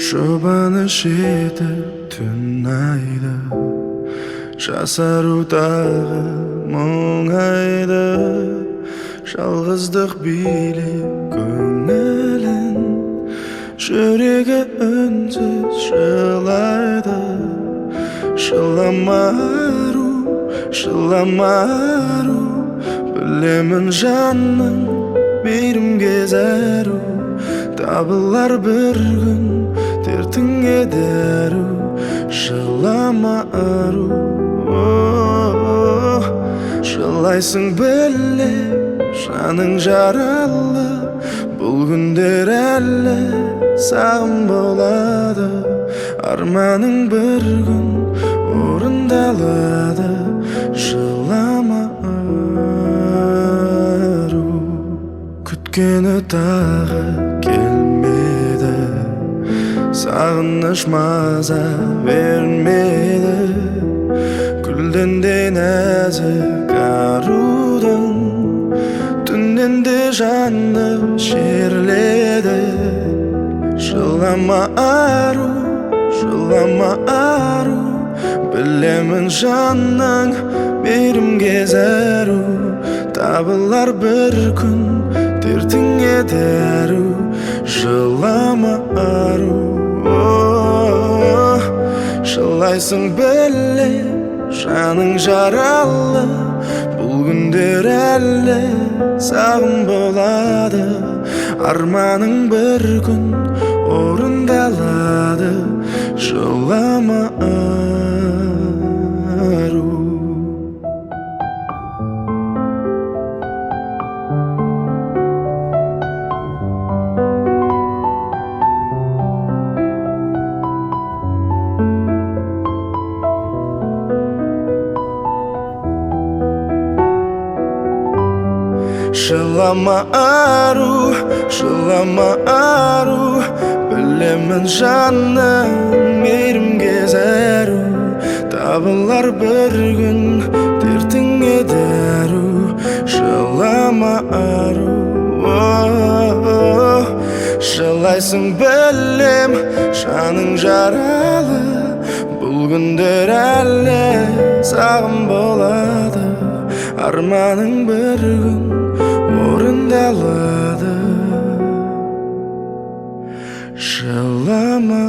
Жұбаныш етіп түн айды, жасару тағы мұңайды. Жалғыздық билеп көңілін, жүрегі үнсіз жылайды. Жылама ару, жылама ару, білемін жанның мейірімге зәру. Табылар бір күн дертіңе дәру. Жылама ару, жылайсың білем, жаның жаралы. Бұл күндер әлі сағым болады. Арманың бір күн орындалады. Жылама ару. Күткені тағы келмеді, сағыныш маза бермеді. Гүлден де нәзік арудың, түннен де жаным шерледі. Жылама ару, жылама ару, білемін жанның мейірімге зәру. Табылар бір күн дертіңе дәру. Жылама ару, жылайсың білем, жаның жаралы. Бұл күндер әлі сағым болады. Арманың бір күн орындалады. Жылама ару. Жылама ару, жылама ару, білемін жанның мейірімге зәру. Табылар бір күн дертіңе дәру. Жылама ару, жылайсың білем, жаның жаралы. Бұл күндер әлі сағым болады. Арманың бір күн орындалады. Жылама